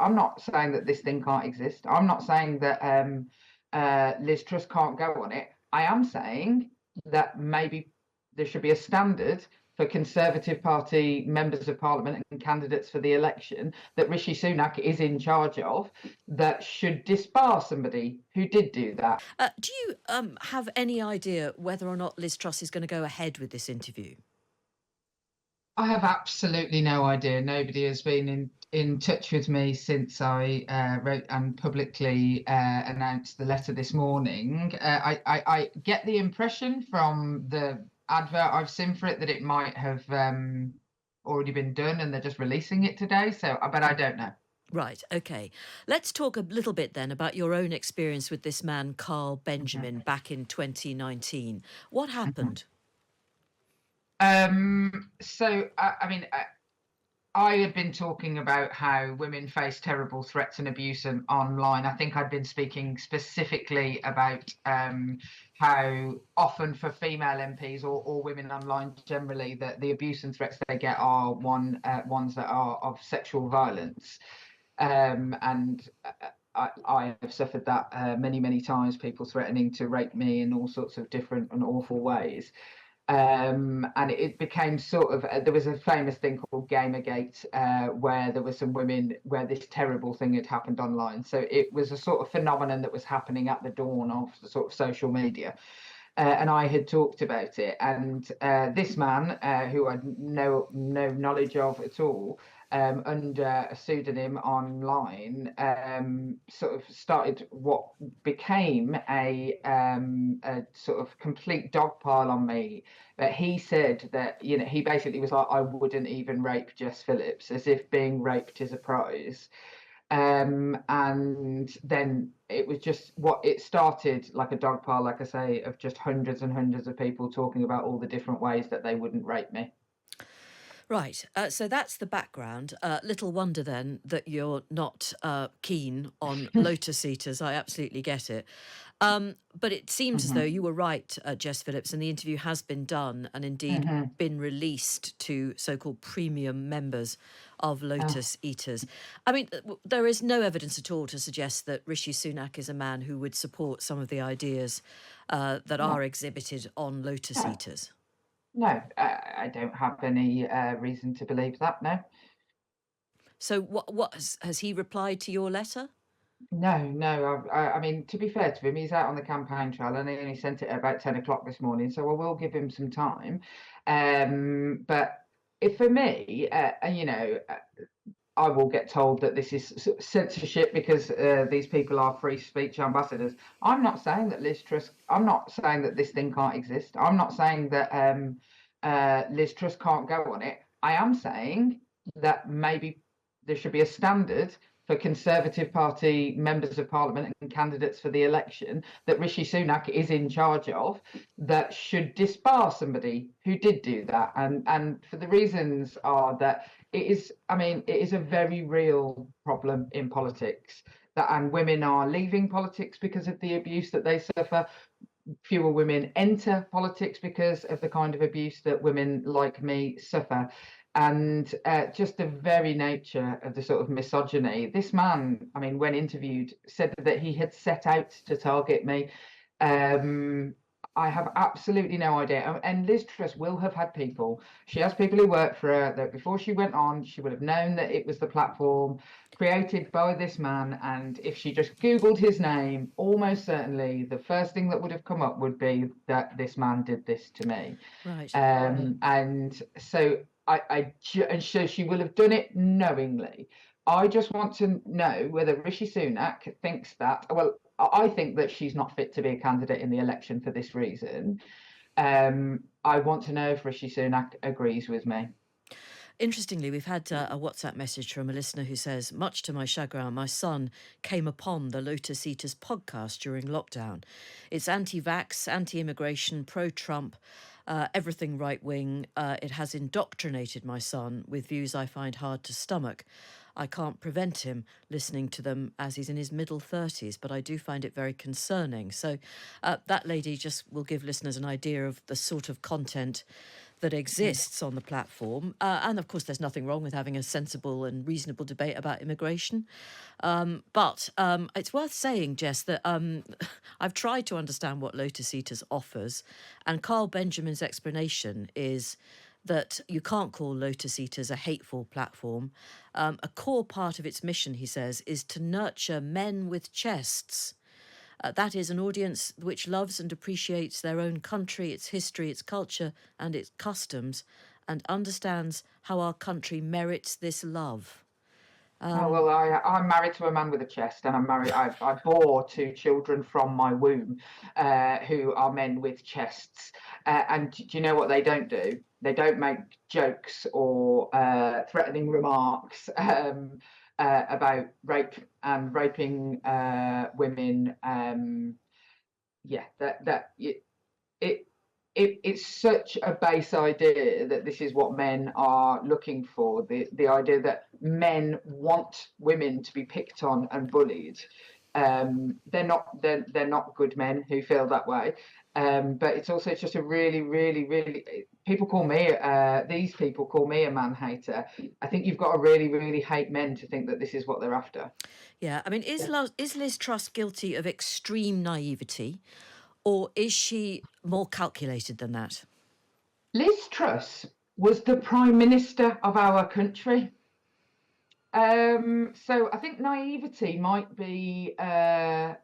I'm not saying that this thing can't exist. I'm not saying that Liz Truss can't go on it. I am saying that maybe there should be a standard for Conservative Party members of Parliament and candidates for the election that Rishi Sunak is in charge of, that should disbar somebody who did do that. Do you have any idea whether or not Liz Truss is going to go ahead with this interview? I have absolutely no idea. Nobody has been in touch with me since I wrote and publicly announced the letter this morning. I get the impression from the advert I've seen for it that it might have already been done and they're just releasing it today. So, but I don't know. Right, OK. Let's talk a little bit then about your own experience with this man, Carl Benjamin, back in 2019. What happened? I had been talking about how women face terrible threats and abuse online. I think I'd been speaking specifically about how often for female MPs or women online generally, that the abuse and threats they get are ones that are of sexual violence. And I have suffered that many times, people threatening to rape me in all sorts of different and awful ways. And it became sort of, there was a famous thing called Gamergate, where there were some women where this terrible thing had happened online. So it was a sort of phenomenon that was happening at the dawn of the sort of social media. And I had talked about it. And this man, who I had no knowledge of at all, under a pseudonym online, sort of started what became a sort of complete dogpile on me. But he said that, he basically was like, I wouldn't even rape Jess Phillips, as if being raped is a prize. And then it was just it started like a dog pile, like I say, of just hundreds and hundreds of people talking about all the different ways that they wouldn't rape me. Right, so that's the background. Little wonder then that you're not keen on Lotus Eaters. I absolutely get it. But it seems as though you were right, Jess Phillips, and the interview has been done and indeed been released to so-called premium members of Lotus Eaters. I mean, there is no evidence at all to suggest that Rishi Sunak is a man who would support some of the ideas that are exhibited on Lotus Eaters. No, I don't have any reason to believe that, no. So what has he replied to your letter? No. I mean, to be fair to him, he's out on the campaign trail and he only sent it at about 10 o'clock this morning, so I will give him some time. But if for me, I will get told that this is censorship because these people are free speech ambassadors. I'm not saying that Liz Truss, I'm not saying that this thing can't exist. I'm not saying that Liz Truss can't go on it. I am saying that maybe there should be a standard for Conservative Party members of Parliament and candidates for the election that Rishi Sunak is in charge of, that should disbar somebody who did do that. And for the reasons are that it is a very real problem in politics, and women are leaving politics because of the abuse that they suffer. Fewer women enter politics because of the kind of abuse that women like me suffer. And just the very nature of the sort of misogyny. This man, when interviewed, said that he had set out to target me. I have absolutely no idea. And Liz Truss will have had people. She has people who work for her that before she went on, she would have known that it was the platform created by this man. And if she just Googled his name, almost certainly the first thing that would have come up would be that this man did this to me. Right. And so so she will have done it knowingly. I just want to know whether Rishi Sunak thinks that. Well, I think that she's not fit to be a candidate in the election for this reason. I want to know if Rishi Sunak agrees with me. Interestingly, we've had a WhatsApp message from a listener who says, much to my chagrin, my son came upon the Lotus Eaters podcast during lockdown. It's anti-vax, anti-immigration, pro-Trump, everything right-wing. It has indoctrinated my son with views I find hard to stomach. I can't prevent him listening to them as he's in his middle 30s, but I do find it very concerning. So that lady just will give listeners an idea of the sort of content that exists on the platform. And of course, there's nothing wrong with having a sensible and reasonable debate about immigration. But it's worth saying, Jess, that I've tried to understand what Lotus Eaters offers, and Carl Benjamin's explanation is that you can't call Lotus Eaters a hateful platform. A core part of its mission, he says, is to nurture men with chests. That is an audience which loves and appreciates their own country, its history, its culture, and its customs, and understands how our country merits this love. Well, I'm married to a man with a chest, and I bore 2 children from my womb, who are men with chests. And do you know what they don't do? They don't make jokes or threatening remarks about rape and raping women. It's such a base idea that this is what men are looking for. The idea that men want women to be picked on and bullied. They're not good men who feel that way. But it's also just a really, really, really. These people call me a man hater. I think you've got to really, really hate men to think that this is what they're after. Yeah, I mean, is Liz Truss guilty of extreme naivety, or is she more calculated than that? Liz Truss was the Prime Minister of our country. So I think naivety might be a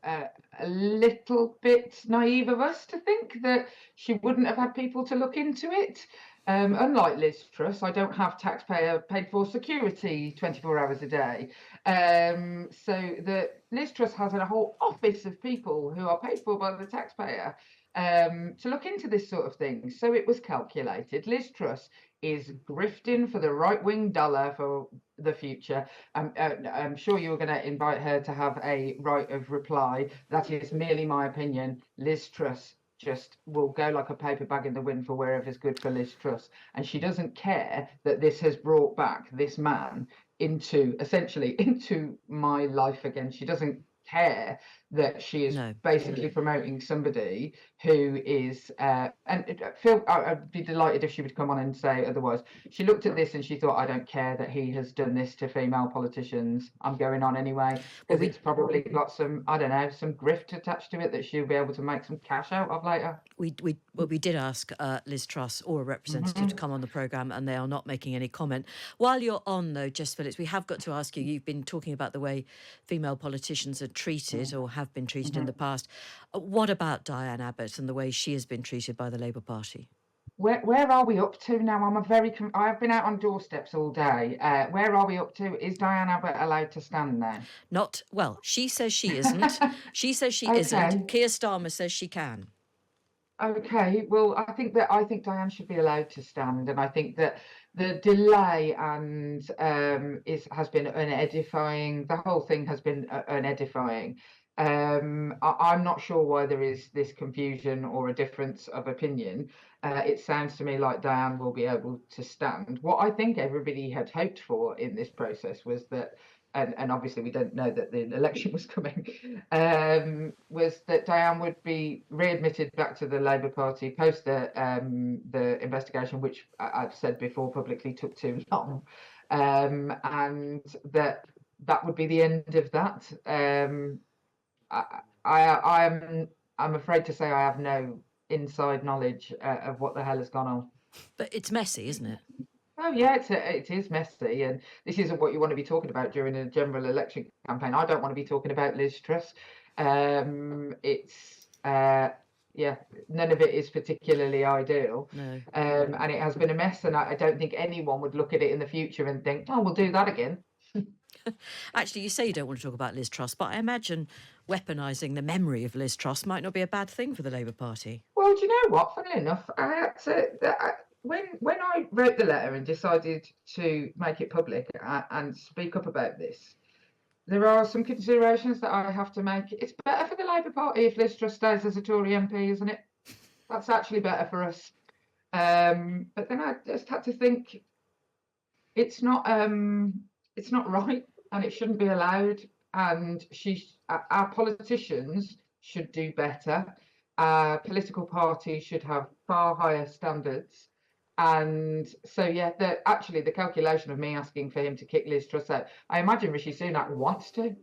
little bit naive of us to think that she wouldn't have had people to look into it. Unlike Liz Truss, I don't have taxpayer paid for security 24 hours a day. So Liz Truss has a whole office of people who are paid for by the taxpayer to look into this sort of thing. So it was calculated. Liz Truss is grifting for the right-wing dollar for the future. I'm sure you were going to invite her to have a right of reply. That is merely my opinion. Liz Truss just will go like a paper bag in the wind for wherever's good for Liz Truss. And she doesn't care that this has brought back this man essentially into my life again. She doesn't care that she is basically promoting somebody who is Phil, I'd be delighted if she would come on and say otherwise. She looked at this and she thought, I don't care that he has done this to female politicians. I'm going on anyway, because it's probably got some, I don't know, some grift attached to it that she'll be able to make some cash out of later. We did ask Liz Truss or a representative to come on the programme, and they are not making any comment. While you're on, though, Jess Phillips, we have got to ask you, you've been talking about the way female politicians are treated or have been treated in the past. What about Diane Abbott and the way she has been treated by the Labour Party? Where are we up to now? I have been out on doorsteps all day. Where are we up to? Is Diane Abbott allowed to stand now? Not, well, she says she isn't. She says she isn't. Keir Starmer says she can. Okay, well, I think Diane should be allowed to stand, and I think that the delay and has been unedifying. The whole thing has been unedifying. I'm not sure why there is this confusion or a difference of opinion. It sounds to me like Diane will be able to stand. What I think everybody had hoped for in this process was that, and obviously we don't know that the election was coming, was that Diane would be readmitted back to the Labour Party post the investigation, which I've said before publicly took too long, and that would be the end of that. I'm afraid to say I have no inside knowledge of what the hell has gone on. But it's messy, isn't it? Oh yeah, it is messy, and this isn't what you want to be talking about during a general election campaign. I don't want to be talking about Liz Truss. None of it is particularly ideal. No. And it has been a mess, and I don't think anyone would look at it in the future and think, oh, we'll do that again. Actually, you say you don't want to talk about Liz Truss, but I imagine weaponising the memory of Liz Truss might not be a bad thing for the Labour Party. Well, do you know what? Funnily enough, when I wrote the letter and decided to make it public and speak up about this, there are some considerations that I have to make. It's better for the Labour Party if Liz Truss stays as a Tory MP, isn't it? That's actually better for us. But then I just had to think it's not right, and it shouldn't be allowed. And our politicians should do better. Our political parties should have far higher standards. And so, yeah, actually the calculation of me asking for him to kick Liz Truss out, I imagine Rishi Sunak wants to.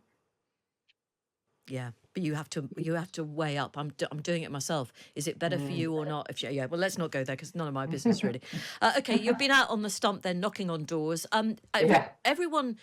Yeah, but you have to weigh up. I'm doing it myself. Is it better for you or not? Yeah, well, let's not go there because none of my business really. Okay, you've been out on the stump then, knocking on doors. Yeah. Everyone.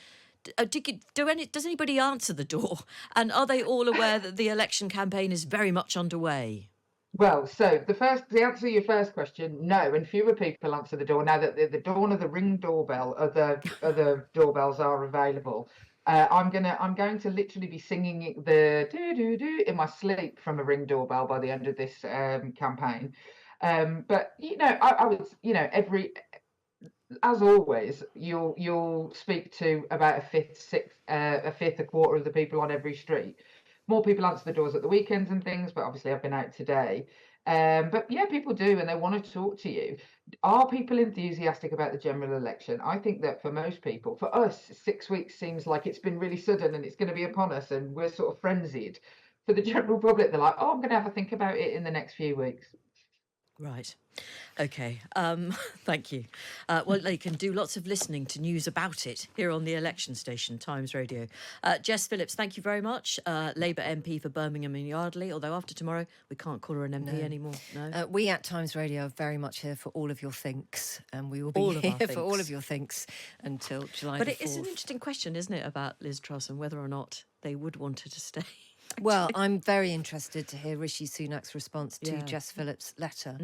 Does anybody answer the door? And are they all aware that the election campaign is very much underway? Well, so the answer to your first question, no, and fewer people answer the door now that the dawn of the Ring doorbell, other doorbells are available. I'm going to literally be singing the do do do in my sleep from a Ring doorbell by the end of this campaign. But I would, as always, you'll speak to about a fifth, a quarter of the people on every street. More people answer the doors at the weekends and things, but obviously I've been out today. But yeah, people do, and they want to talk to you. Are people enthusiastic about the general election? I think that for most people, for us, 6 weeks seems like it's been really sudden and it's going to be upon us, and we're sort of frenzied. For the general public, they're like, oh, I'm going to have a think about it in the next few weeks. Right. Okay. Thank you. Well, they can do lots of listening to news about it here on the election station, Times Radio. Jess Phillips, thank you very much. Labour MP for Birmingham and Yardley, although after tomorrow we can't call her an MP anymore. No. We at Times Radio are very much here for all of your thinks, and we will be All of our here for all thinks. of your thinks until July But the it is an 4th. interesting question, isn't it, about Liz Truss and whether or not they would want her to stay? Well, I'm very interested to hear Rishi Sunak's response to Yeah. Jess Phillips' letter,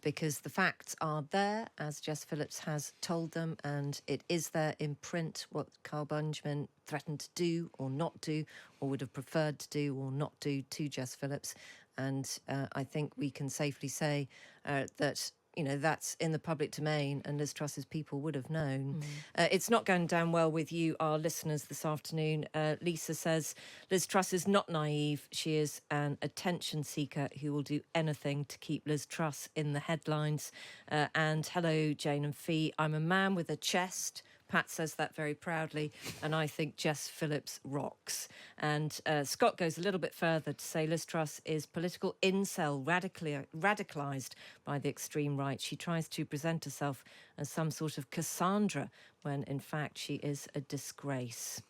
because the facts are there, as Jess Phillips has told them, and it is there in print what Carl Benjamin threatened to do or not do, or would have preferred to do or not do to Jess Phillips. And I think we can safely say that that's in the public domain, and Liz Truss's people would have known. It's not going down well with you, our listeners, this afternoon. Lisa says, Liz Truss is not naive. She is an attention seeker who will do anything to keep Liz Truss in the headlines. And hello, Jane and Fee. I'm a man with a chest. Pat says that very proudly, and I think Jess Phillips rocks. And Scott goes a little bit further to say Liz Truss is political incel, radicalised by the extreme right. She tries to present herself as some sort of Cassandra when in fact she is a disgrace.